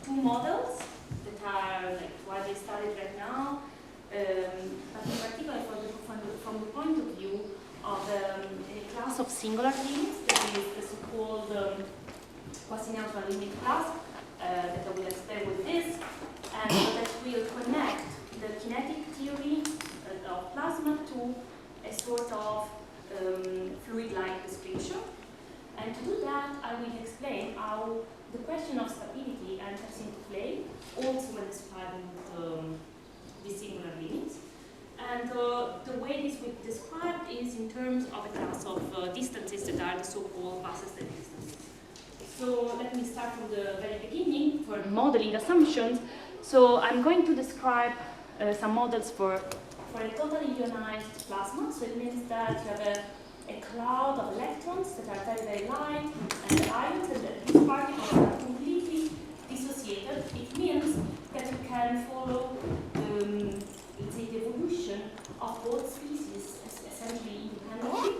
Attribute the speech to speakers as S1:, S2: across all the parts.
S1: two models that are like widely studied right now, but in particular from the point of view of a class of singular limits, that is the so-called quasi-neutral limit class, that I will explain with this, and that will connect the kinetic theory of plasma to a sort of fluid-like description. And to do that, I will explain how the question of stability enters into play, also when describing the singular limits. And the way this will be described is in terms of a class of distances that are the so-called Wasserstein distances. So let me start from the very beginning for modeling assumptions. So I'm going to describe some models for a totally ionized plasma. So it means that you have a cloud of electrons that are very, very light, and the ions, and these particles are completely dissociated. It means that you can follow, let's say, the evolution of both species essentially independently.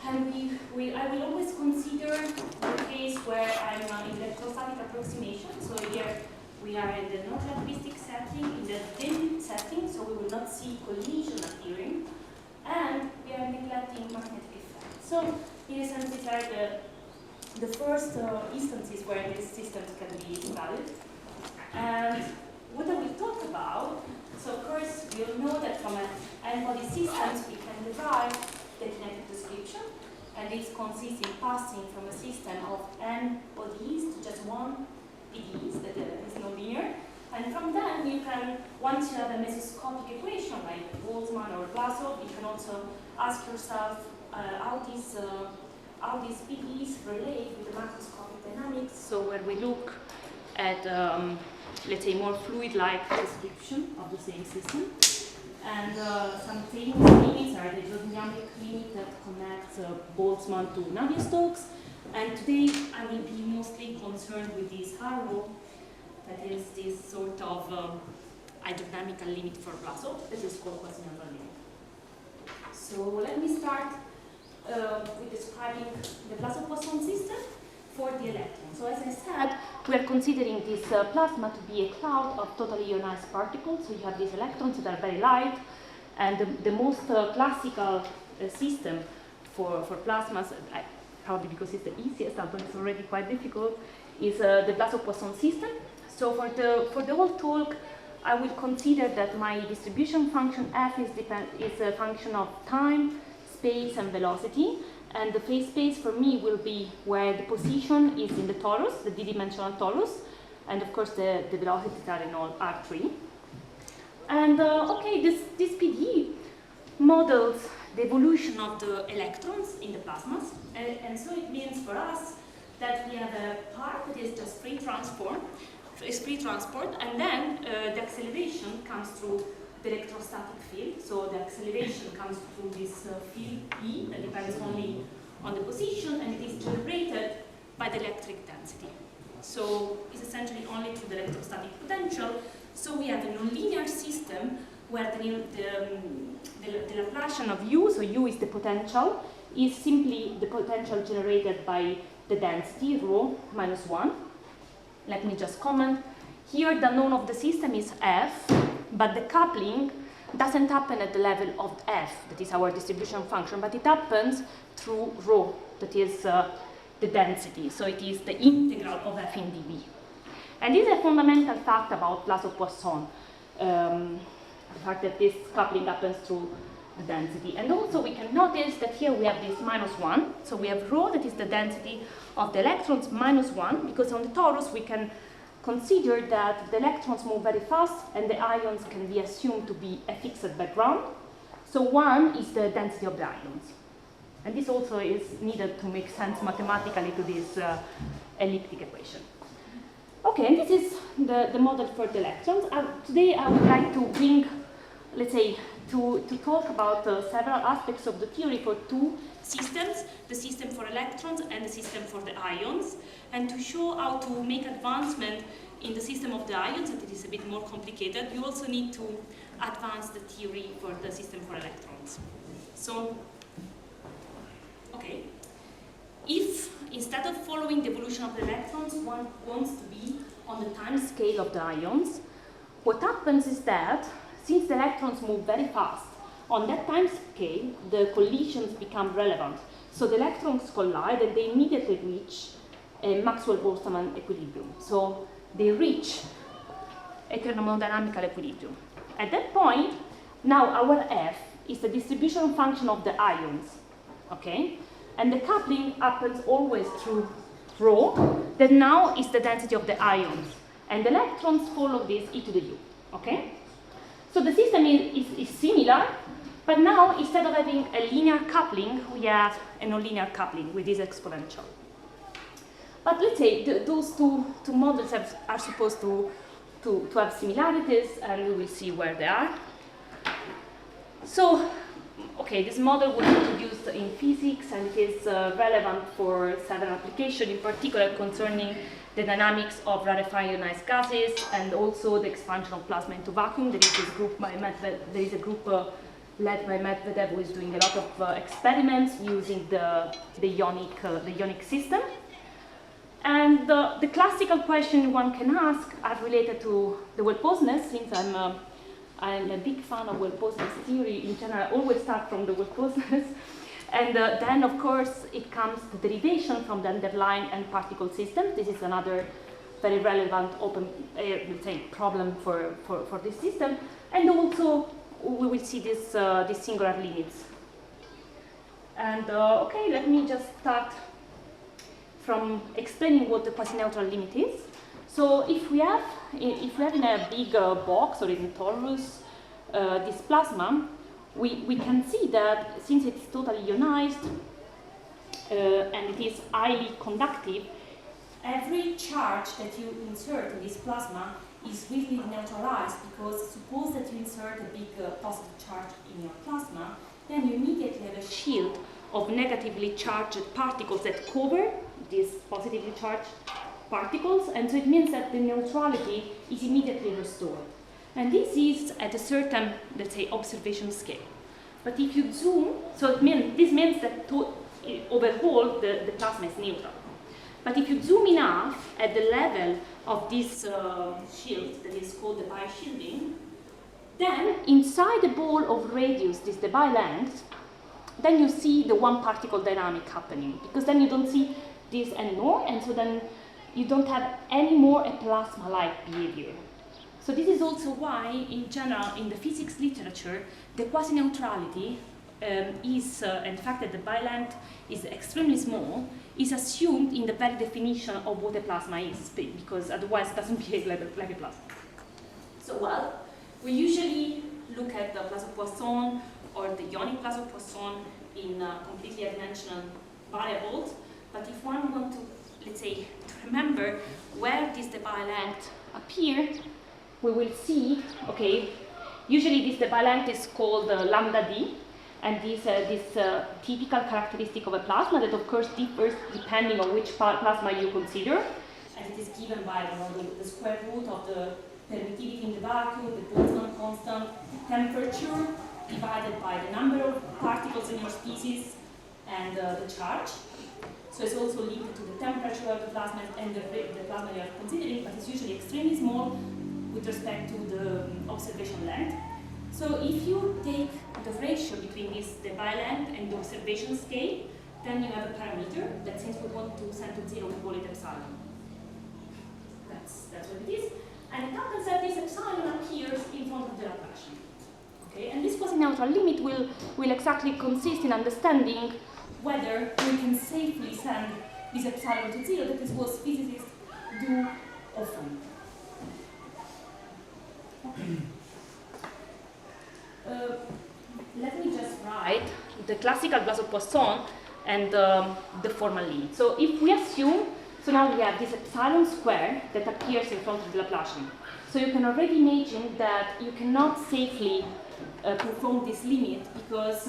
S1: And I will always consider the case where I'm in electrostatic approximation. So here we are in the non-relativistic setting, in the dim setting, so we will not see collision appearing. And we are neglecting magnetic effects. So, in a sense, these are the first instances where these systems can be studied. And what I will talk about, so of course, we all know that from an n-body systems, we can derive the kinetic description. And this consists in passing from a system of n bodies to just one PDs, that is non-linear. And from then, you can, once you have a mesoscopic equation like Boltzmann or Blasov, you can also ask yourself how these PDs relate with the macroscopic dynamics. So when we look at, let's say, more fluid-like description of the same system. And some famous limits are the dynamic limit that connects Boltzmann to Navier-Stokes. And today, I will be mostly concerned with this arrow. That is this sort of hydrodynamical limit for Blasov. This is called quasi-neutral limit. So let me start with describing the Plasma-Poisson system for the electron. So as I said, we are considering this plasma to be a cloud of totally ionized particles. So you have these electrons that are very light, and the most classical system for plasmas, probably because it's the easiest, although it's already quite difficult, is the Plasma-Poisson system. So for the whole talk, I will consider that my distribution function f is a function of time, space, and velocity. And the phase space for me will be where the position is in the torus, the d-dimensional torus, and of course the velocities are in all R3. And okay, this PD models the evolution of the electrons in the plasmas, and so it means for us that we have a part that is just free transport, and then the acceleration comes through the electrostatic field. So the acceleration comes through this field E that depends only on the position, and it is generated by the electric density. So it's essentially only through the electrostatic potential. So we have a nonlinear system where the Laplacian of U, so U is the potential, is simply the potential generated by the density, rho minus 1. Let me just comment. Here the known of the system is F, but the coupling doesn't happen at the level of F, that is our distribution function, but it happens through rho, that is the density. So it is the integral of F in dV. And this is a fundamental fact about Plasma-Poisson, the fact that this coupling happens through the density. And also we can notice that here we have this minus 1. So we have rho, that is the density of the electrons, minus 1, because on the torus we can consider that the electrons move very fast and the ions can be assumed to be a fixed background. So 1 is the density of the ions. And this also is needed to make sense mathematically to this elliptic equation. Okay, and this is the model for the electrons. Today I would like to bring, let's say, to talk about several aspects of the theory for two systems, the system for electrons and the system for the ions, and to show how to make advancement in the system of the ions, and it is a bit more complicated. You also need to advance the theory for the system for electrons. So, okay, if instead of following the evolution of the electrons, one wants to be on the time scale of the ions, what happens is that since the electrons move very fast, on that time scale, the collisions become relevant. So the electrons collide and they immediately reach a Maxwell-Boltzmann equilibrium. So they reach a thermodynamical equilibrium. At that point, now our F is the distribution function of the ions, okay? And the coupling happens always through rho, that now is the density of the ions. And the electrons follow this e to the u, okay? So the system is similar, but now instead of having a linear coupling, we have a nonlinear coupling with this exponential. But let's say those two models are supposed to have similarities, and we will see where they are. So, okay, this model was introduced in physics, and it is relevant for several applications, in particular concerning the dynamics of rarefied ionized gases, and also the expansion of plasma into vacuum. There is this group by a group led by Medvedev, who is doing a lot of experiments using the Ionic system. And the classical question one can ask are related to the well-posedness. Since I'm a big fan of well-posedness theory in general, I always start from the well-posedness. And then, of course, it comes to derivation from the underlying and particle systems. This is another very relevant open let's say, problem for this system. And also, we will see this singular limits. And okay, let me just start from explaining what the quasi-neutral limit is. So if we have in a big box or in torus this plasma, we can see that since it's totally ionized and it is highly conductive, every charge that you insert in this plasma is really neutralized, because suppose that you insert a big positive charge in your plasma, then you immediately have a shield of negatively charged particles that cover these positively charged particles, and so it means that the neutrality is immediately restored. And this is at a certain, let's say, observation scale. But if you zoom, so this means that overall the plasma is neutral. But if you zoom enough at the level of this shield that is called the bishielding, then inside the ball of radius, this Debye length, then you see the one particle dynamic happening, because then you don't see this anymore, and so then you don't have any more a plasma-like behavior. So this is also why, in general, in the physics literature, the quasi-neutrality is, and the fact that the Debye length is extremely small, is assumed in the very definition of what a plasma is, because otherwise it doesn't behave like a plasma. So, well, we usually look at the Plasma-Poisson or the Ionic Plasma-Poisson in completely adimensional variables, but if one wants to, let's say, to remember where this Debye length appears, we will see, okay, usually this Debye length is called lambda d, and this typical characteristic of a plasma that of course differs depending on which plasma you consider, and it is given by the square root of the permittivity in the vacuum, the Boltzmann constant, temperature divided by the number of particles in your species, and the charge. So it's also linked to the temperature of the plasma and the plasma you are considering, but it's usually extremely small with respect to the observation length. So if you take the ratio between this Debye length and the observation scale, then you have a parameter that, since we want to send to zero, we call it epsilon. That's what it is. And it happens that this epsilon appears in front of the Laplacian. Okay? And this quasi-neutral limit will exactly consist in understanding whether we can safely send this epsilon to zero. That is what physicists do often. Let me just write the classical Plasma-Poisson and the formal limit. So if we assume, so now we have this epsilon square that appears in front of the Laplacian. So you can already imagine that you cannot safely perform this limit, because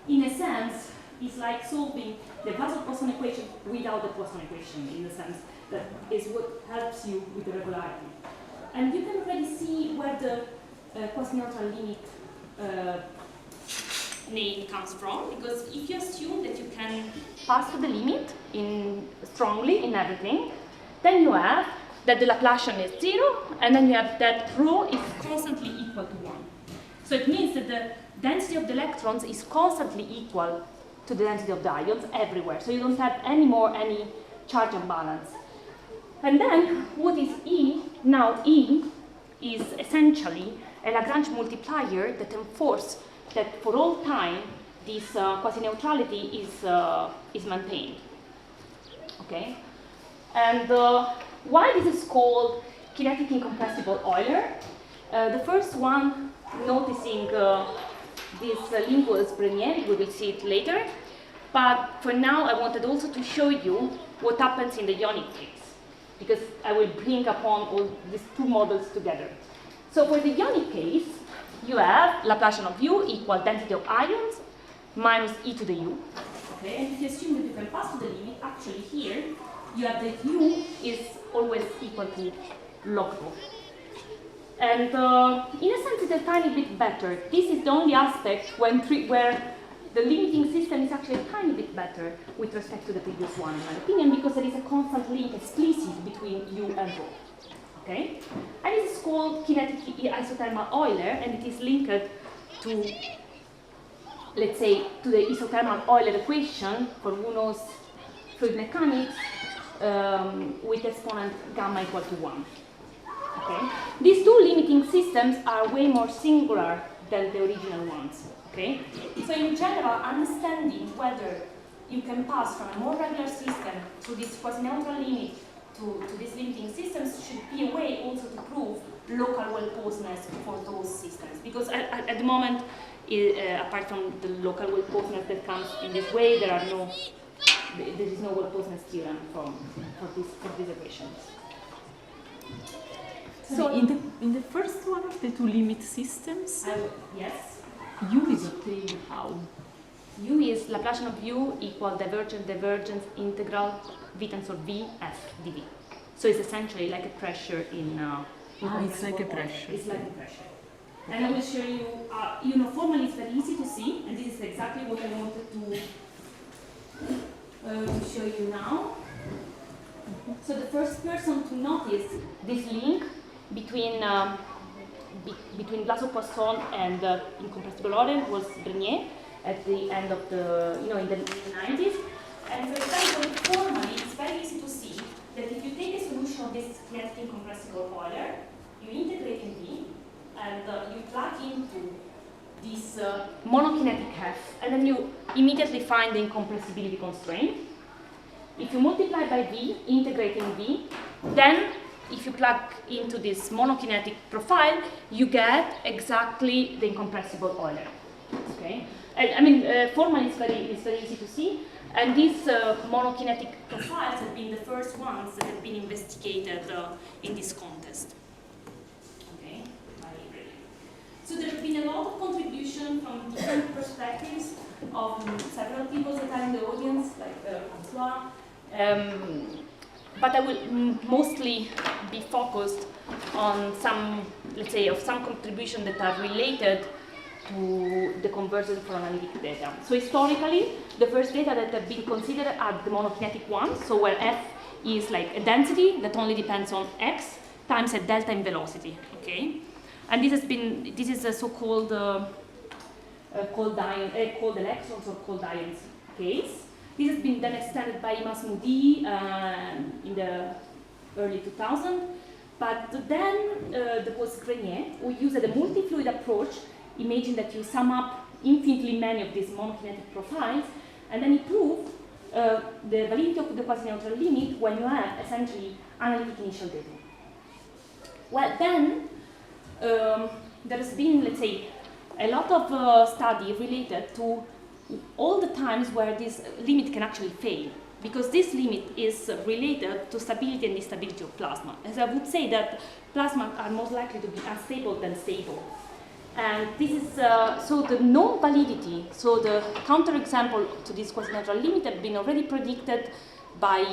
S1: in a sense it's like solving the Plasma-Poisson equation without the Poisson equation, in the sense that is what helps you with the regularity. And you can already see where the quasi-neutral limit name comes from, because if you assume that you can pass to the limit strongly in everything, then you have that the Laplacian is 0, and then you have that rho is constantly equal to 1. So it means that the density of the electrons is constantly equal to the density of the ions everywhere. So you don't have anymore any charge imbalance. And then what is E? Now E is essentially a Lagrange multiplier that enforces that for all time this quasi-neutrality is maintained. Okay? And why this is called kinetic incompressible Euler? The first one noticing this link was Brenier. We will see it later. But for now, I wanted also to show you what happens in the Ionic case, because I will bring upon all these two models together. So for the Ionic case, you have Laplacian of u equal density of ions minus e to the u. Okay, and if you assume that you can pass to the limit, actually here, you have that u is always equal to log rho. And in a sense, it's a tiny bit better. This is the only aspect where the limiting system is actually a tiny bit better with respect to the previous one, in my opinion, because there is a constant link explicit between u and rho. Okay? And it is called kinetic isothermal Euler, and it is linked to, let's say, to the isothermal Euler equation for who knows fluid mechanics with exponent gamma equal to 1. Okay? These two limiting systems are way more singular than the original ones. Okay? So in general, understanding whether you can pass from a more regular system to this quasi-neutral limit to these limiting systems should be a way also to prove local well-posedness for those systems. Because at the moment, apart from the local well-posedness that comes in this way, there is no well-posedness theorem for these equations.
S2: So in the first one of the two limit systems,
S1: yes.
S2: U is obtained how?
S1: U is Laplacian of u equal divergence integral v tensor v f dv. So it's essentially like a pressure in
S2: it's like a pressure.
S1: It's like a pressure. Okay. And I will show you, formally it's very easy to see, and this is exactly what I wanted to show you now. So the first person to notice this link between Plasma-Poisson and incompressible Euler was Brenier at the end of the, in the 90s. And for example, formally, it's very easy to see that if you take a solution of this kinetic incompressible Euler, you integrate in V, and you plug into this monokinetic F, and then you immediately find the incompressibility constraint. If you multiply by V, integrate in V, then if you plug into this monokinetic profile, you get exactly the incompressible Euler. Okay? And, formally it's very easy to see, and these monokinetic profiles have been the first ones that have been investigated in this contest. Okay? So there have been a lot of contribution from different perspectives of several people that are in the audience, like François. But I will mostly be focused on some, let's say, some contribution that are related to the conversion for analytic data. So historically, the first data that have been considered are the monokinetic ones, so where F is like a density that only depends on x times a delta in velocity. Okay, and this is a so-called cold electrons or cold ions case. This has been then extended by Imas Moody in the early 2000s, but then there was Grenier, who used a multi-fluid approach. Imagine that you sum up infinitely many of these monokinetic profiles, and then he proved the validity of the quasi-neutral limit when you have essentially analytic initial data. Well, then there has been, let's say, a lot of study related to all the times where this limit can actually fail, because this limit is related to stability and instability of plasma. As I would say that plasma are most likely to be unstable than stable. And this is, so the known validity, so the counterexample to this quasi-neutral limit have been already predicted by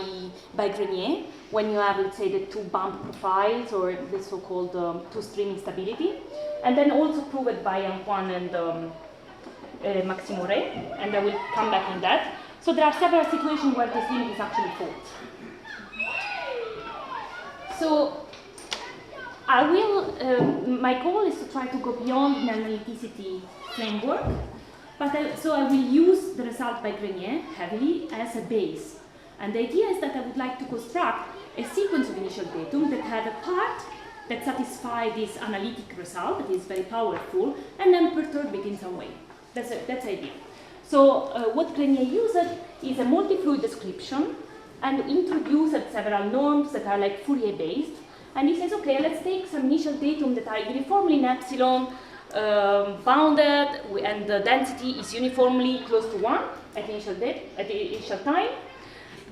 S1: Grenier, when you have, let's say, the two bump profiles or the so-called two-stream instability, and then also proved by Antoine and Maxime Auret, and I will come back on that. So there are several situations where this limit is actually false. So I will, my goal is to try to go beyond the analyticity framework, but so I will use the result by Grenier heavily as a base. And the idea is that I would like to construct a sequence of initial datum that have a part that satisfies this analytic result, that is very powerful, and then perturb it in some way. That's the idea. So what Grenier used is a multi-fluid description and introduced several norms that are like Fourier-based. And he says, okay, let's take some initial datum that are uniformly in epsilon, bounded, and the density is uniformly close to 1 at the initial time.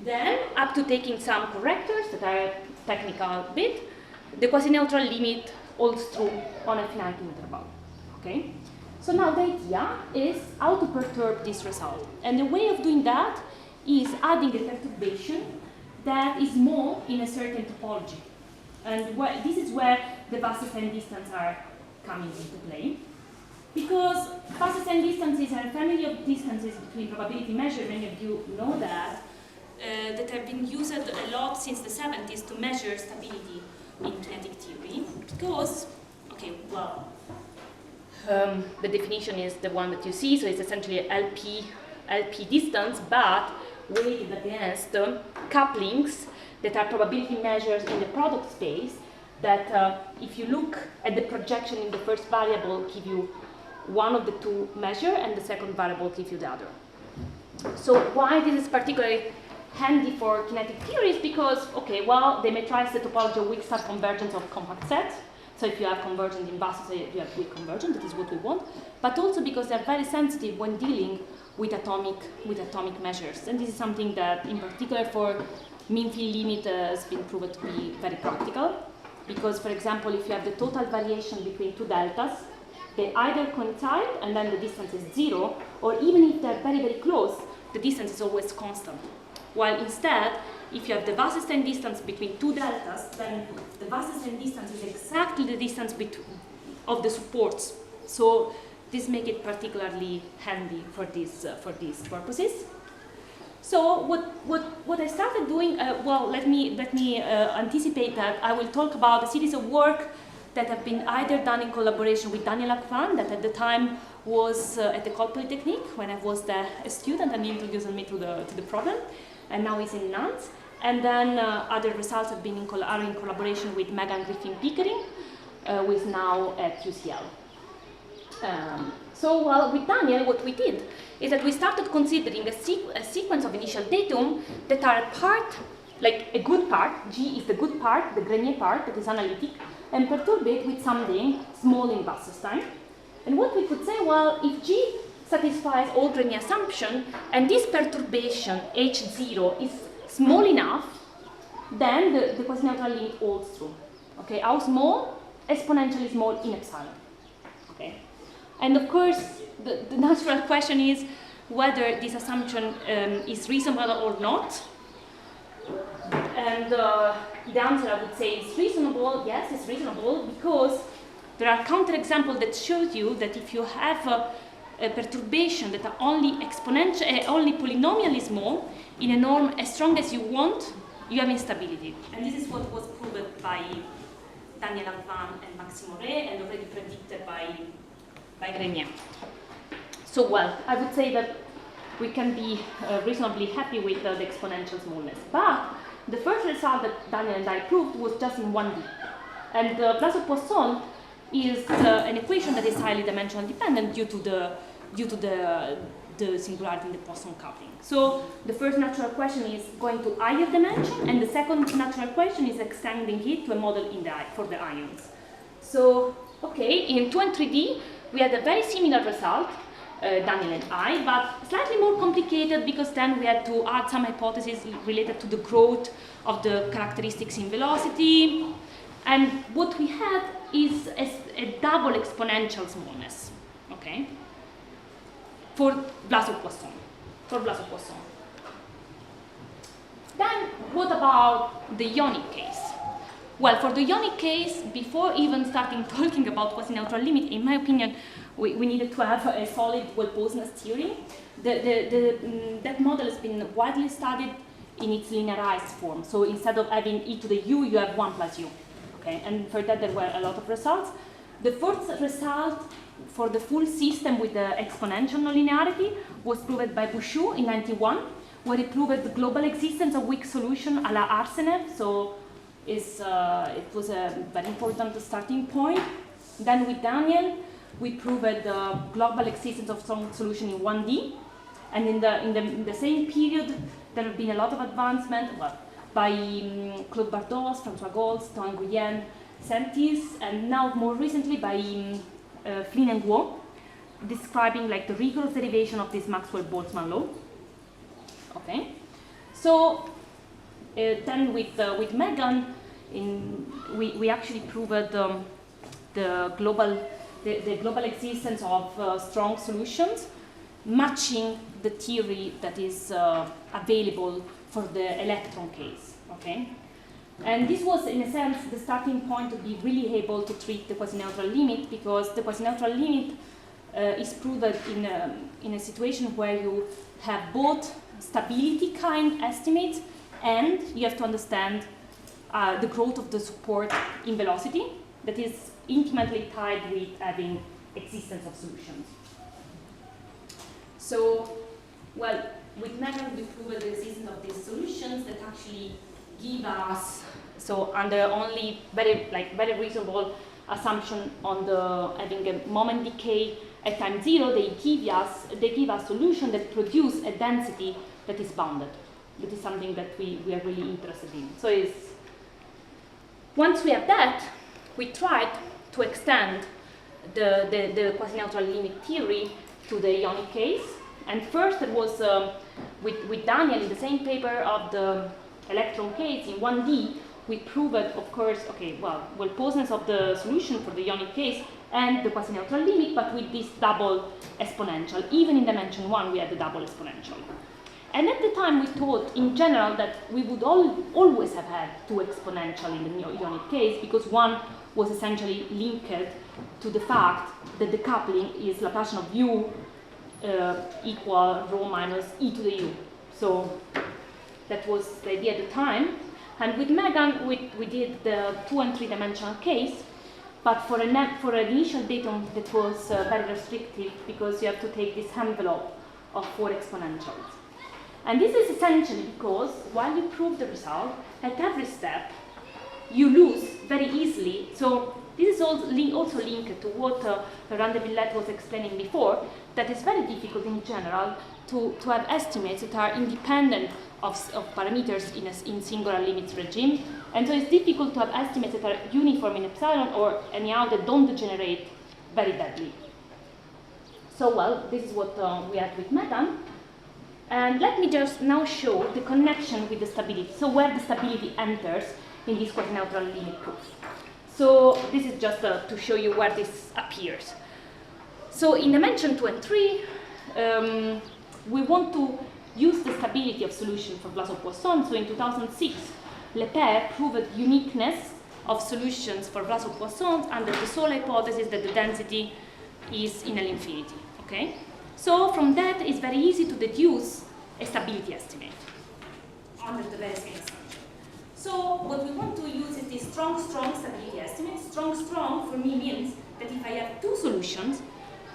S1: Then, up to taking some correctors that are technical bit, the quasi-neutral limit holds true on a finite interval. Okay? So now the idea is how to perturb this result. And the way of doing that is adding a perturbation that is small in a certain topology. And this is where the Wasserstein distance are coming into play. Because Wasserstein distances are a family of distances between probability measures, many of you know that, that have been used a lot since the 70s to measure stability in kinetic theory. Because, okay, well, the definition is the one that you see, so it's essentially LP distance, but weighted against couplings that are probability measures in the product space that if you look at the projection in the first variable give you one of the two measure and the second variable gives you the other. So why this is particularly handy for kinetic theory is because, okay, well, they metrize the topology of weak star convergence of compact sets. So if you have convergence in Wasserstein, you have weak convergence, that is what we want. But also because they're very sensitive when dealing with atomic measures. And this is something that, in particular for mean field limit, has been proven to be very practical. Because, for example, if you have the total variation between two deltas, they either coincide and then the distance is 0, or even if they're very, very close, the distance is always constant. While instead, if you have the Wasserstein distance between two deltas, then the Wasserstein distance is exactly the distance of the supports. So this makes it particularly handy for these purposes. So what I started doing, well, let me anticipate that I will talk about a series of work that have been either done in collaboration with Daniel Akvan, that at the time was at the École Polytechnique when I was there a student and he introduced me to the problem, and now he's in Nantes. And then other results have been are in collaboration with Megan Griffin-Pickering, who is now at UCL. So well, with Daniel, what we did is that we started considering a sequence of initial datum that are a part, like a good part, G is the good part, the Grenier part that is analytic, and perturb it with something small in Wasserstein. And what we could say, well, if G satisfies all Grenier assumption, and this perturbation, H0, is small enough, then the quasi-neutral limit holds true. Okay, how small? Exponentially small in epsilon. Okay, and of course, the natural question is whether this assumption is reasonable or not. And the answer, I would say, is reasonable. Yes, it's reasonable because there are counterexamples that show you that if you have a perturbation that are only exponential, only polynomially small, in a norm as strong as you want, you have instability. And this is what was proved by Daniel Akvan and Maxime Auret, and already predicted by Grenier. So, well, I would say that we can be reasonably happy with the exponential smallness. But the first result that Daniel and I proved was just in 1D. And the Plasma-Poisson is an equation that is highly dimensional dependent due to the singularity in the Poisson coupling. So the first natural question is going to higher dimension, and the second natural question is extending it to a model for the ions. So, okay, in 2 and 3D, we had a very similar result, Daniel and I, but slightly more complicated because then we had to add some hypotheses related to the growth of the characteristics in velocity. And what we had is a double exponential smallness, okay, for Plasma-Poisson. Then, what about the Ionic case? Well, for the Ionic case, before even starting talking about quasi-neutral limit, in my opinion, we needed to have a solid well-posedness theory. That model has been widely studied in its linearized form. So instead of having e to the u, you have 1 plus u. Okay, and for that there were a lot of results. The first result for the full system with the exponential nonlinearity was proved by Bouchou in 91, where he proved the global existence of weak solution a la Arsenev. So it was a very important starting point. Then with Daniel, we proved the global existence of some solution in 1D. And in the same period, there have been a lot of advancement by Claude Bardos, François Goltz, Thomas Nguyen, Sentis, and now more recently by Flynn and Guo, describing like the rigorous derivation of this Maxwell-Boltzmann law. Okay, so then with Megan, we actually proved the global existence of strong solutions, matching the theory that is available for the electron case. Okay, and this was in a sense the starting point to be really able to treat the quasi-neutral limit, because the quasi-neutral limit is proved in a situation where you have both stability kind estimates and you have to understand the growth of the support in velocity that is intimately tied with having existence of solutions. So, well, with Megan we proved the existence of these solutions that actually give us, so under only very reasonable assumption on the having a moment decay at time 0, they give us solution that produce a density that is bounded. That is something that we are really interested in. So once we have that, we tried to extend the quasi-neutral limit theory to the Ionic case. And first it was with Daniel in the same paper of the electron case in 1D, we proved, of course, okay, well-posedness of the solution for the Ionic case and the quasi-neutral limit, but with this double exponential. Even in dimension 1, we had the double exponential. And at the time, we thought, in general, that we would always have had 2 exponential in the Ionic case, because one was essentially linked to the fact that the coupling is Laplacian of u equal rho minus e to the u. So that was the idea at the time. And with Megan, we did the 2 and 3 dimensional case, but for an initial datum that was very restrictive, because you have to take this envelope of 4 exponentials. And this is essentially because while you prove the result, at every step, you lose very easily. So this is also linked to what Laurent de Villette was explaining before, that it's very difficult in general to have estimates that are independent of parameters in singular limits regime. And so it's difficult to have estimates that are uniform in epsilon or anyhow that don't degenerate very badly. So well, this is what we had with Megan. And let me just now show the connection with the stability. So where the stability enters in this quasi-neutral limit proof. So this is just to show you where this appears. So in dimension 2 and 3, we want to use the stability of solution for Plasma-Poisson. So in 2006, Lepere proved uniqueness of solutions for Plasma-Poisson under the sole hypothesis that the density is in L infinity. Okay? So from that, it's very easy to deduce a stability estimate under the very same assumption. So what we want to use is this strong stability estimate. Strong for me means that if I have 2 solutions,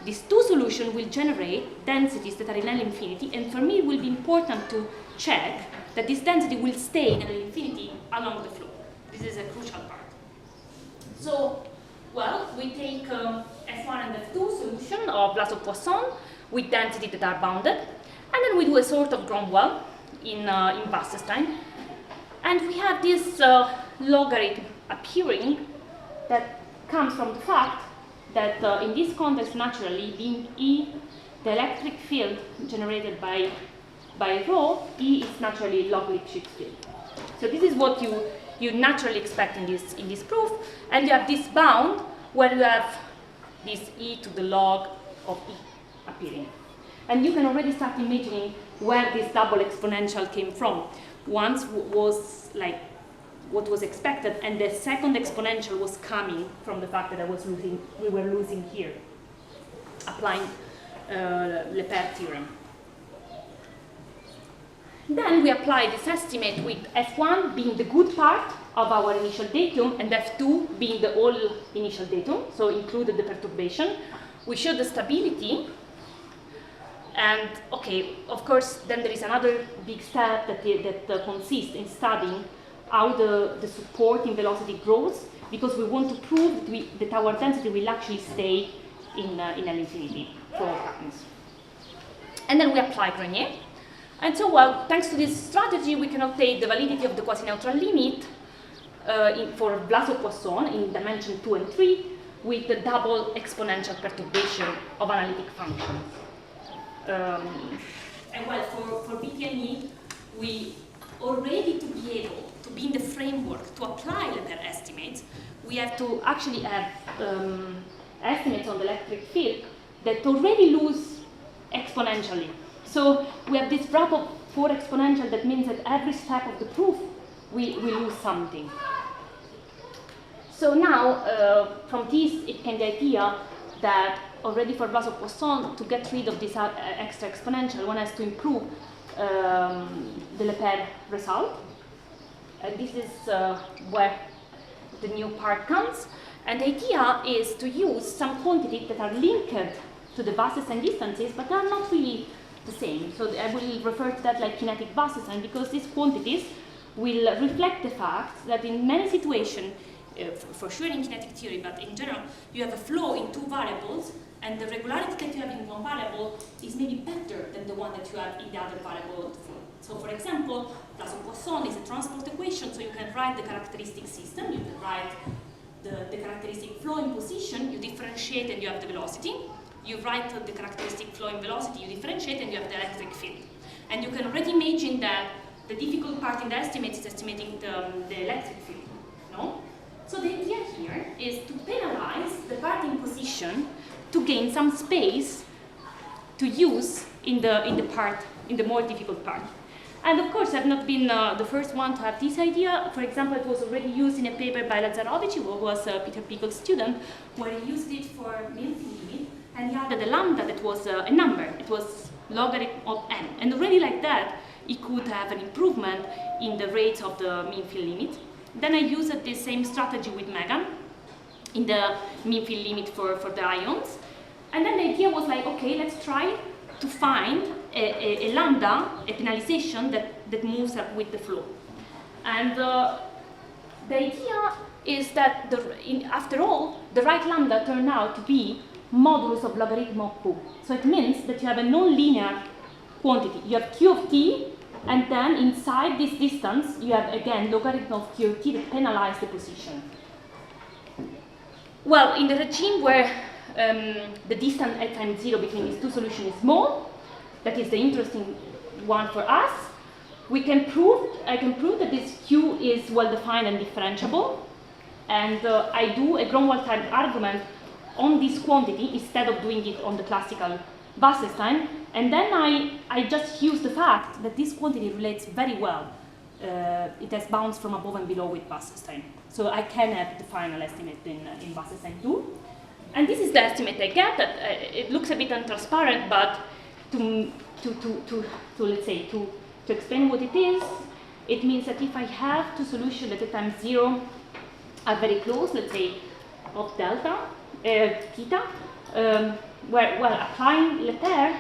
S1: these 2 solutions will generate densities that are in L infinity, and for me it will be important to check that this density will stay in L infinity along the flow. This is a crucial part. So, well, we take F1 and F2 solution of Plasma-Poisson with density that are bounded, and then we do a sort of Gromwell in Wasserstein, and we have this logarithm appearing that comes from the fact that in this context, naturally, being E, the electric field generated by rho, E is naturally log Lipschitz field. So this is what you naturally expect in this proof, and you have this bound where you have this E to the log of E appearing. And you can already start imagining where this double exponential came from. Once was like what was expected, and the second exponential was coming from the fact that we were losing here, applying Lepere theorem. Then we apply this estimate with F1 being the good part of our initial datum and F2 being the all initial datum, so included the perturbation. We show the stability, and okay, of course, then there is another big step that consists in studying how the supporting velocity grows, because we want to prove that our density will actually stay in L infinity for all patterns. And then we apply Grenier. And so, well, thanks to this strategy, we can obtain the validity of the quasi-neutral limit for Plasma-Poisson in dimension 2 and 3 with the double exponential perturbation of analytic functions. And well, for BPME, we already to be able to be in the framework to apply Lepere estimates, we have to actually have estimates on the electric field that already lose exponentially. So we have this wrap of 4 exponential that means that every step of the proof we lose something. So now from this it came the idea that already for Plasma-Poisson, to get rid of this extra exponential, one has to improve the Lepere result. And this is where the new part comes. And the idea is to use some quantities that are linked to the Wasserstein distances, but they are not really the same. So I will refer to that like kinetic Wasserstein, because these quantities will reflect the fact that in many situations, for sure in kinetic theory, but in general, you have a flow in 2 variables, and the regularity that you have in one variable is maybe better than the one that you have in the other variable. So for example, Plasma-Poisson is a transport equation, so you can write the characteristic system, you can write the characteristic flow in position, you differentiate and you have the velocity. You write the characteristic flow in velocity, you differentiate and you have the electric field. And you can already imagine that the difficult part in the estimate is estimating the electric field, no? So the idea here is to penalize the part in position to gain some space to use in the more difficult part. And of course, I've not been the first one to have this idea. For example, it was already used in a paper by Lazzarovic, who was Peter Pickel's student, where he used it for mean field limit, and he added a lambda that was a number. It was logarithm of n. And already like that, he could have an improvement in the rates of the mean field limit. Then I used the same strategy with Megan in the mean field limit for the ions. And then the idea was like, okay, let's try to find a lambda, a penalization that moves up with the flow. And the idea is that, after all, the right lambda turned out to be modulus of logarithm of q. So it means that you have a non-linear quantity. You have q of t, and then inside this distance, you have, again, logarithm of q of t that penalize the position. Well, in the regime where the distance at time 0 between these two solutions is small, that is the interesting one for us, I can prove that this q is well-defined and differentiable, and I do a Gromwald-type argument on this quantity instead of doing it on the classical Wasserstein, and then I just use the fact that this quantity relates very well. It has bounds from above and below with Wasserstein. So I can have the final estimate in Wasserstein too. And this is the estimate I get. That it looks a bit untransparent, but to let's say to explain what it is, it means that if I have two solutions that at time 0 are very close, let's say of delta, theta, where applying Lepere,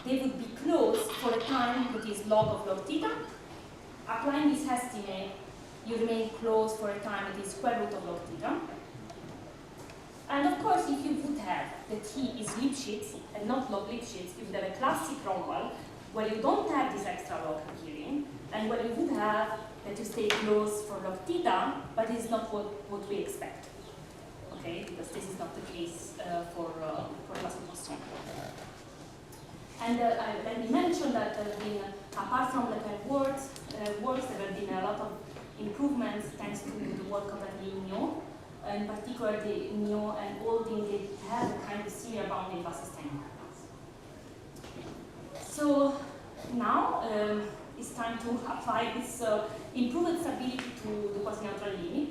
S1: they would be close for a time that is log theta. Applying this estimate, you remain close for a time that is square root of log theta. And of course, if you would have the t is Lipschitz and not log Lipschitz, you would have a classic Gromwald where you don't have this extra log appearing, and where you would have that you stay close for log theta, but it's not what we expect. Okay, because this is not the case for Plasma-Poisson. And let me mention that there have been, apart from Lepere works, there have been a lot of improvements thanks to the work of Ionic. In particular, the Neo and Olding, they have a kind of similar bounding Wasserstein. So now it's time to apply this improved stability to the quasi-neutral limit.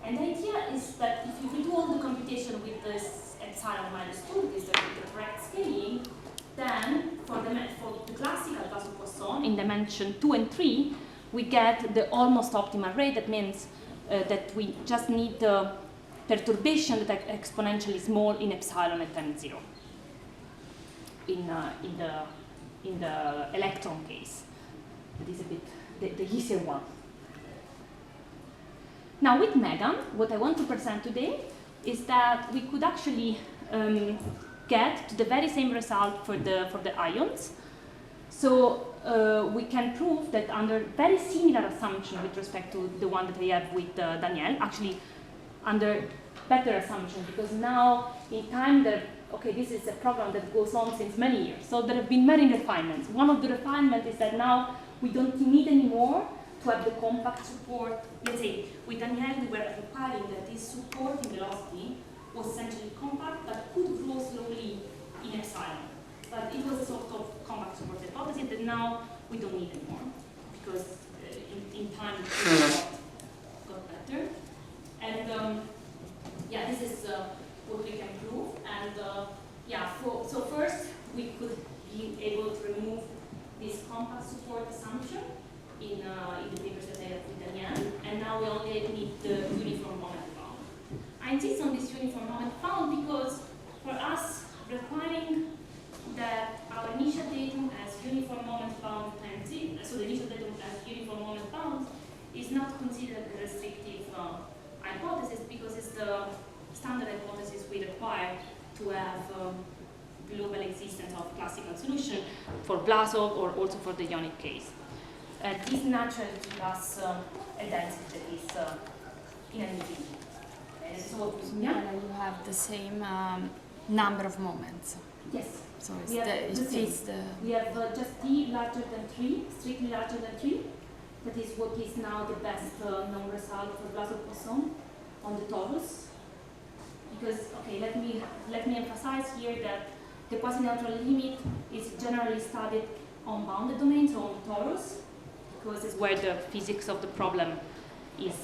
S1: And the idea is that if you do all the computation with this epsilon minus 2, this is the correct scaling, then for the classical Plasma-Poisson in dimension dimension 2 and 3, we get the almost optimal rate. That means that we just need the perturbation that are exponentially small in epsilon at time 0 in the electron case. That is a bit the easier one. Now with Megan, what I want to present today is that we could actually get to the very same result for the ions. So we can prove that under very similar assumption with respect to the one that I have with Danielle, actually under better assumption, because now in time this is a program that goes on since many years. So there have been many refinements. One of the refinements is that now we don't need anymore to have the compact support. Let's say with Danielle we were requiring that this support in velocity was essentially compact but could grow slowly in epsilon. But it was a sort of compact support hypothesis that now we don't need anymore, because in time it got better. And yeah, this is what we can prove. And so first we could be able to remove this compact support assumption in the papers that I have with Danielle, and now we only need the uniform moment bound. I insist on this uniform moment bound because for us, requiring that our initial datum as uniform moment bound times z, so the initial datum as uniform moment bound, is not considered a restrictive hypothesis, because it's the standard hypothesis we require to have global existence of classical solution for Blasov or also for the Ionic case. This naturally gives us a density that is infinity. So
S3: yeah, you have the same number of moments.
S1: Yes.
S3: So
S1: we have just t larger than 3, strictly larger than 3. That is what is now the best known result for Plasma-Poisson on the torus. Because, okay, let me emphasize here that the quasi-neutral limit is generally studied on bounded domains, so on torus, because it's where the physics of the problem is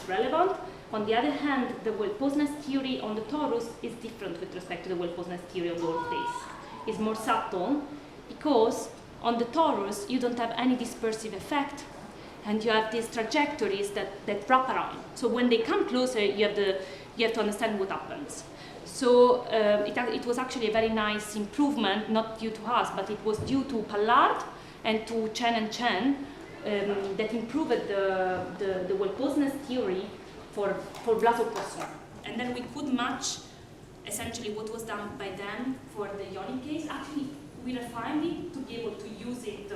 S1: relevant. On the other hand, the well-posedness theory on the torus is different with respect to the well-posedness theory of the whole space. It's more subtle, because on the torus you don't have any dispersive effect, and you have these trajectories that wrap around. So when they come closer, you have to understand what happens. So it was actually a very nice improvement, not due to us, but it was due to Pallard and to Chen and Chen that improved the well-posedness theory for Plasma-Poisson. And then we could match essentially what was done by them for the Ionic case. Actually, we refined it to be able to use it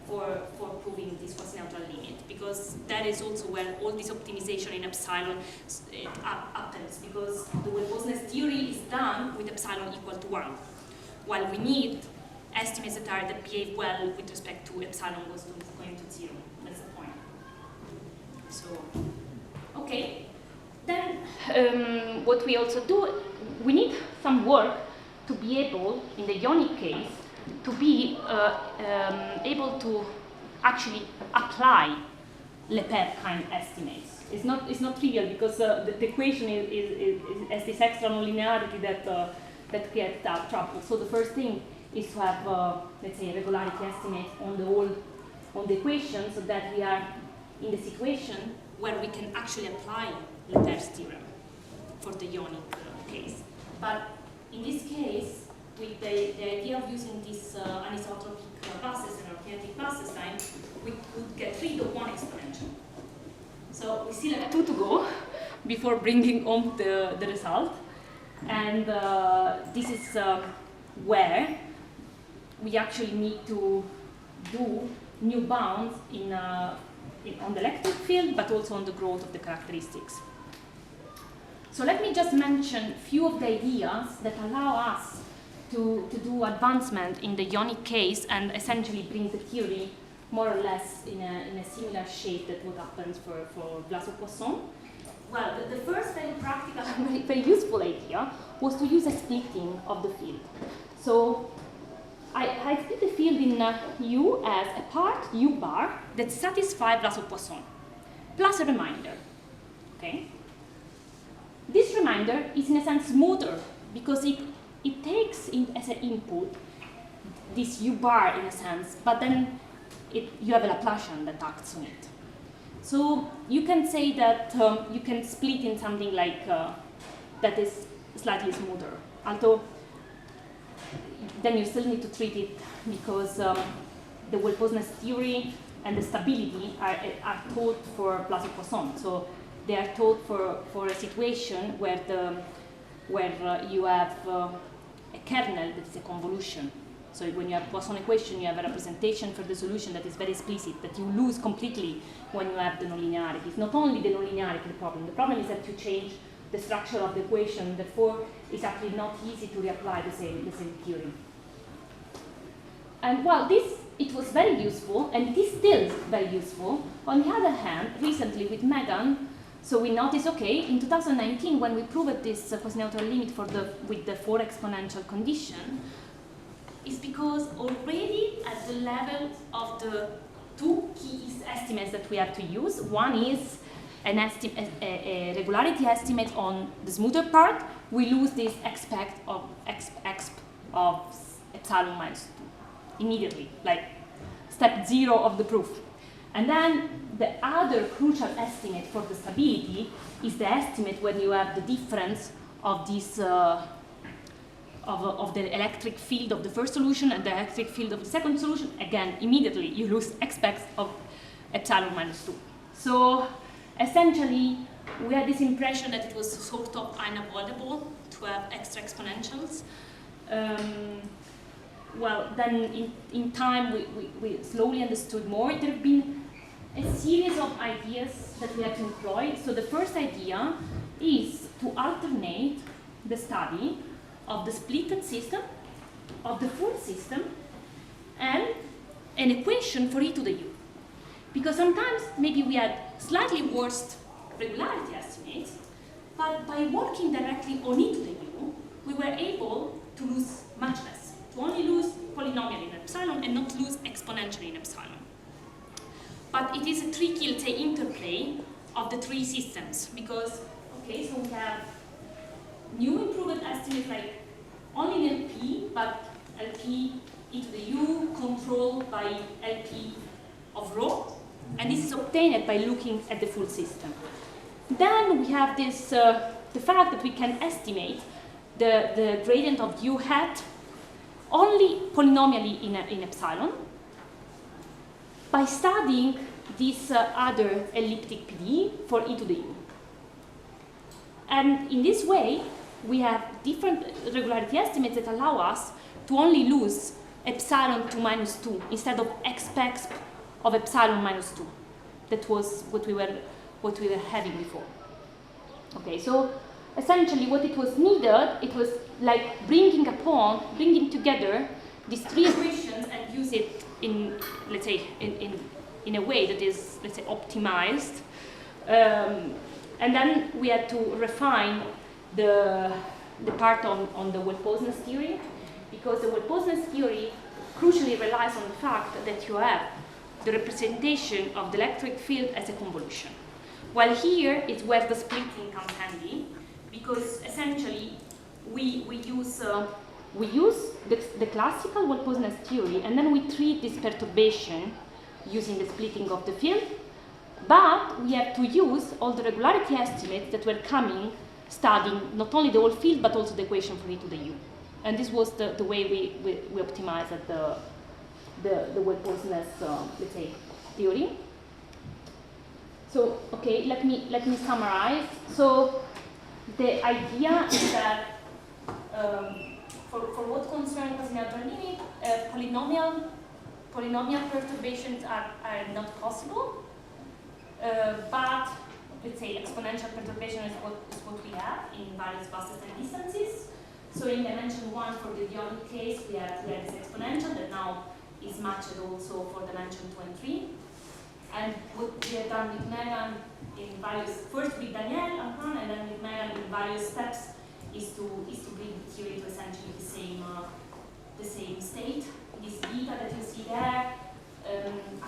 S1: for proving this quasi-neutral limit, because that is also where all this optimization in epsilon happens, because the well-posedness theory is done with epsilon equal to 1, while we need estimates that behave well with respect to epsilon going to 0. That's the point. So, okay. Then what we also do, we need some work to be able, in the Ionic case, to be able to actually apply Lepere kind estimates. It's not trivial, because the equation has this extra nonlinearity that creates trouble. So the first thing is to have, let's say, a regularity estimate on the equation, so that we are in the situation where we can actually apply Lepere's theorem for the Ionic case. But in this case, with the idea of using this anisotropic Wasserstein or kinetic Wasserstein, we could get rid of one exponential. So we still have 2 to go before bringing home the result. And this is where we actually need to do new bounds on the electric field, but also on the growth of the characteristics. So let me just mention a few of the ideas that allow us to do advancement in the Ionic case and essentially bring the theory more or less in a similar shape that what happens for Plasma-Poisson. Well, the first very practical and very useful idea was to use a splitting of the field. So I split the field in U as a part U bar that satisfies Plasma-Poisson, plus a reminder. Okay? This reminder is in a sense smoother, because it takes in as an input this U bar in a sense, but then you have a Laplacian that acts on it. So you can say that you can split in something like that is slightly smoother, although then you still need to treat it because the well-Poisson's theory and the stability are taught for Plasma-Poisson. So they are taught for a situation where you have a kernel that is a convolution. So when you have Poisson equation, you have a representation for the solution that is very explicit, that you lose completely when you have the nonlinearity. It's not only the nonlinearity the problem is that you change the structure of the equation, therefore it's actually not easy to reapply the same theory. And well, it was very useful, and it is still very useful. On the other hand, recently with Megan, so we noticed, okay, in 2019, when we proved this quasi-neutral limit with the 4 exponential condition, is because already at the level of the 2 key estimates that we have to use, one is a regularity estimate on the smoother part, we lose this exp of epsilon minus 2 immediately, like step 0 of the proof. And then the other crucial estimate for the stability is the estimate when you have the difference of this of the electric field of the first solution and the electric field of the second solution. Again, immediately you lose xpect of epsilon minus 2. So essentially, we had this impression that it was sort of unavoidable to have extra exponentials. Well, then in time, we slowly understood more. There have been a series of ideas that we have to employ. So the first idea is to alternate the study of the splitted system, of the full system, and an equation for e to the u. Because sometimes maybe we had slightly worse regularity estimates, but by working directly on e to the u, we were able to lose much less, to only lose polynomially in epsilon and not lose exponentially in epsilon. But it is a tricky, let's say, interplay of the 3 systems, because, okay, so we have new improved estimates like only in LP, but LP e to the u controlled by LP of rho, and this is obtained by looking at the full system. Then we have this, the fact that we can estimate the gradient of u hat only polynomially in epsilon by studying this other elliptic PD for e to the u. And in this way, we have different regularity estimates that allow us to only lose epsilon to minus 2 instead of xpect of epsilon minus 2. That was what we were having before. Okay, so essentially what it was needed, it was like bringing together these 3 equations and use it in, let's say, in a way that is, let's say, optimized. And then we had to refine the part on the well-Poisson's theory, because the well-Poisson's theory crucially relies on the fact that you have the representation of the electric field as a convolution. While here it's where the splitting comes handy, because essentially we use the classical well-Poisson's theory, and then we treat this perturbation using the splitting of the field, but we have to use all the regularity estimates that were coming studying not only the whole field, but also the equation for e to the u. And this was the way we optimized at the well-Poisson's, let's say, theory. So, okay, let me summarize. So, the idea is that for what concerns quasi-neutral limit, polynomial perturbations are not possible, but let's say exponential perturbation is what we have in various Wasserstein distances. So in dimension 1 for the Ionic case, we have this exponential that now is matched also for dimension 2 and 3. And what we have done with Megan in various, first with Danielle and then with Megan in various steps, is to bring the theory to essentially the same state. This beta that you see there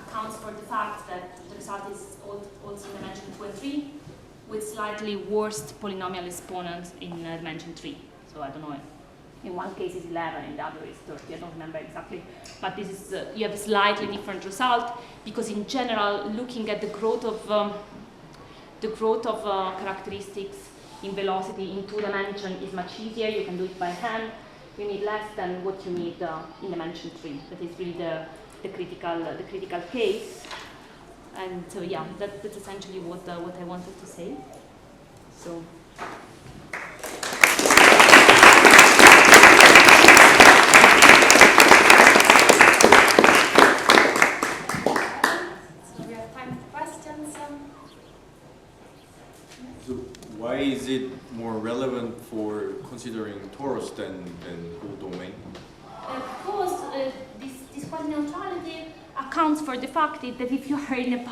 S1: accounts for the fact that the result is also in dimension 2 and 3, with slightly worse polynomial exponents in dimension 3. So I don't know In one case is 11, in the other is 30. I don't remember exactly, but this is you have a slightly different result because in general, looking at the growth of characteristics in velocity in 2 dimensions is much easier. You can do it by hand. You need less than what you need in dimension 3. That is really the critical case. And so yeah, that's essentially what I wanted to say. So.
S3: We have time for questions.
S4: So why is it more relevant for considering torus than whole domain?
S1: Because this quasi-neutrality accounts for the fact that if you are in a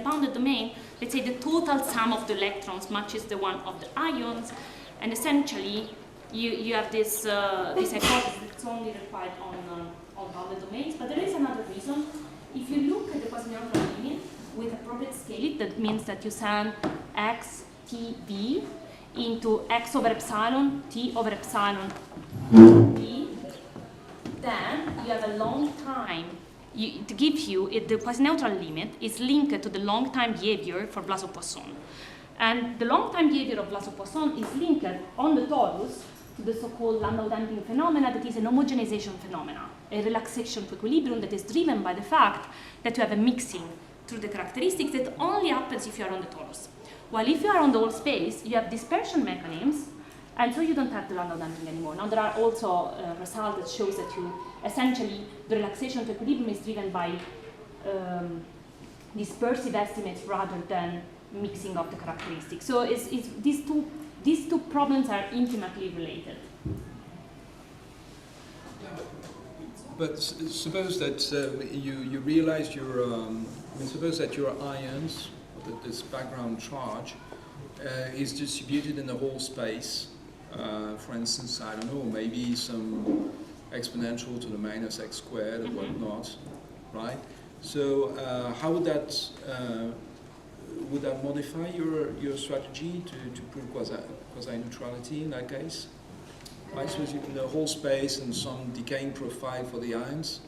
S1: bounded domain, let's say the total sum of the electrons matches the one of the ions, and essentially you have this hypothesis that's only required on bounded domains. But there is another reason. If you look at the quasi-neutral limit with appropriate scale, that means that you send x t v into x over epsilon t over epsilon v, then you have a long time. To give you, the quasi-neutral limit is linked to the long time behavior for Plasma-Poisson. And the long time behavior of Plasma-Poisson is linked on the torus to the so-called Landau damping phenomena, that is an homogenization phenomena, a relaxation to equilibrium that is driven by the fact that you have a mixing through the characteristics that only happens if you are on the torus. While if you are on the whole space, you have dispersion mechanisms, and so you don't have the Landau damping anymore. Now there are also results that shows that you essentially the relaxation to equilibrium is driven by dispersive estimates rather than mixing of the characteristics. So these two problems are intimately related.
S5: But suppose that you realize suppose that your ions, this background charge, is distributed in the whole space. For instance, I don't know, maybe some exponential to the minus x squared or whatnot, right? So how would that modify your strategy to prove quasi-neutrality in that case? Right, so in the whole space and some decaying profile for the ions?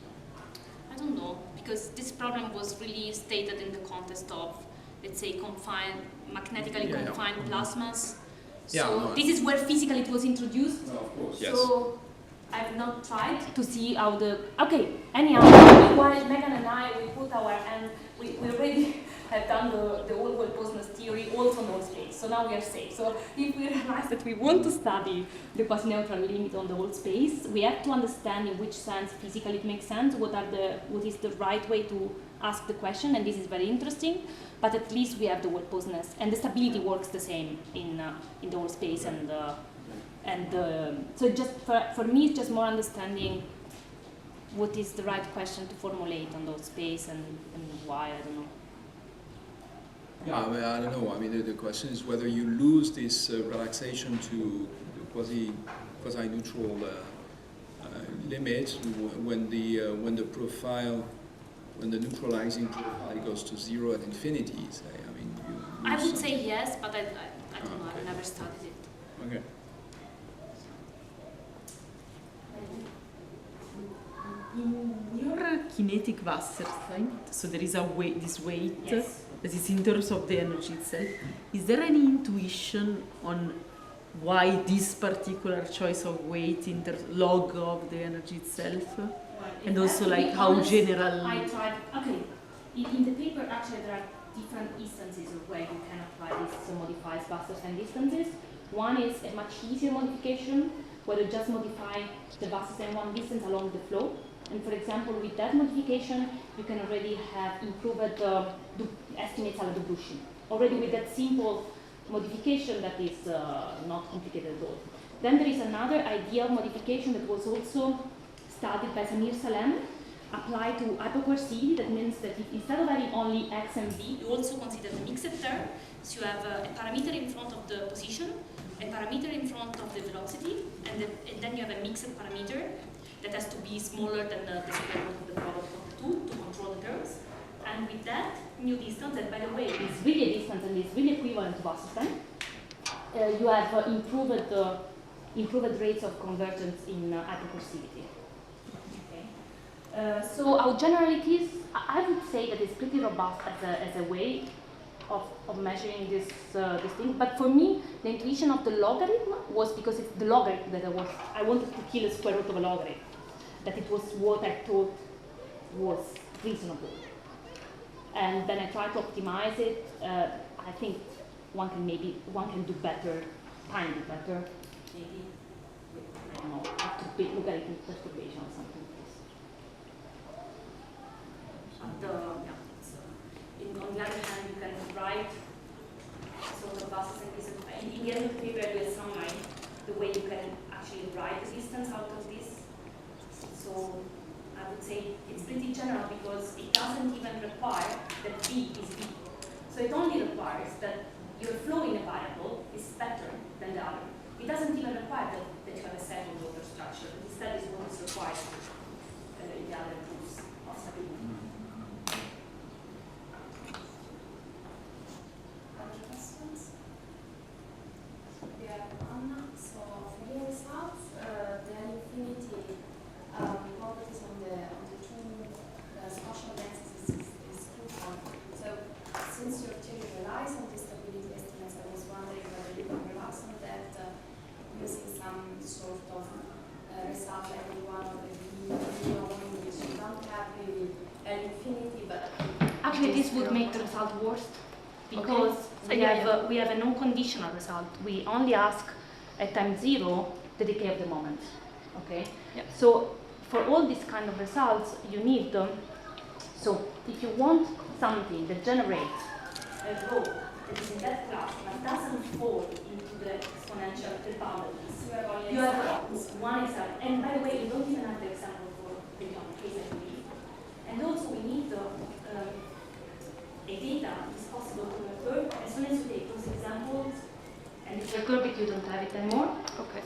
S1: I don't know, because this problem was really stated in the context of, let's say, magnetically confined plasmas. So this is where physically it was introduced.
S4: No, of course.
S5: Yes.
S1: So I've not tried to see how anyhow, while Megan and I, we put our hand, we already have done the whole Poisson's theory also in all space. So now we are safe. So if we realize that we want to study the quasi-neutral limit on the whole space, we have to understand in which sense physically it makes sense, what is the right way to ask the question, and this is very interesting. But at least we have the Poisson's, and the stability works the same in the whole space, so just for me it's just more understanding what is the right question to formulate on those space and why, I don't know.
S5: Yeah, I don't know. I mean, the question is whether you lose this relaxation to the quasi-neutral limit when the profile, when the neutralizing profile goes to 0 at infinity. Say, I mean,
S1: I would say yes, but I don't know. I've never studied it.
S5: Okay.
S2: In your kinetic Wasserstein, so there is this weight
S1: Yes.
S2: that is in terms of the energy itself. Is there any intuition on why this particular choice of weight in terms log of the energy itself? And also like how general...
S1: I tried, okay, in the paper actually there are different instances of where you can apply this modified Wasserstein distances. One is a much easier modification where you just modify the Wasserstein one distance along the flow. And for example, with that modification, you can already have improved estimates à la Dobrushin. Already with that simple modification that is not complicated at all. Then there is another ideal modification that was also studied by Samir Salem, applied to hypoquarcity. That means that if instead of having only x and v, you also consider the mixed term. So you have a parameter in front of the position, a parameter in front of the velocity, and then you have a mixed parameter that has to be smaller than the square root of the product of the two to control the terms. And with that new distance, that by the way is really a distance and is really equivalent to Wasserstein, you have improved improved rates of convergence in hypercursivity. Okay. So how general it is, I would say that it's pretty robust as a way of measuring this thing. But for me, the intuition of the logarithm was because it's the logarithm that I wanted to kill the square root of a logarithm. That it was what I thought was reasonable. And then I tried to optimize it. I think one can do better, tiny better, maybe. I don't know, have to logarithmic perturbation or something like this. On the other hand, you can write sort of buses and pieces. In the end of the paper, I will summarize the way you can actually write the distance out of this. So I would say it's pretty general because it doesn't even require that V is V. So it only requires that your flow in a variable is better than the other. It doesn't even require that you have a second order structure, but instead is what is required in the other proofs of stability.
S6: Other questions? We have one. So for the results, the infinity properties on the two spatial densities is twofold. So since your theory relies on the stability estimates, I was wondering whether you can relax on that using some sort of result like the one of the in which you don't have really an infinity, but
S1: actually this would make the result worse because we have a non-conditional result. We only ask at time 0 the decay of the moment. Okay.
S3: Yep.
S1: So for all these kind of results, you need so if you want something that generates a row that is in that class but doesn't fall into the exponential boundaries, you have one example. And by the way, we don't even have the example for the case, I believe. And also we need a data is possible to refer as soon as you take those examples and if you recurve it, you don't have it anymore.
S3: Okay.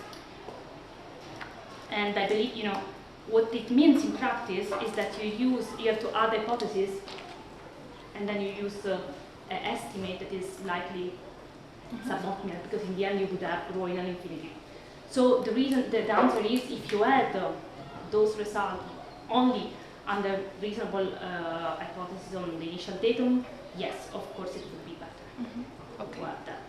S1: And I believe, what it means in practice is that you have to add hypotheses and then you use an estimate that is likely suboptimal because in the end you would have rho in an infinity. So the answer is if you add those results only under reasonable hypothesis on the initial datum, yes, of course it would be better
S3: Okay.
S1: to have that.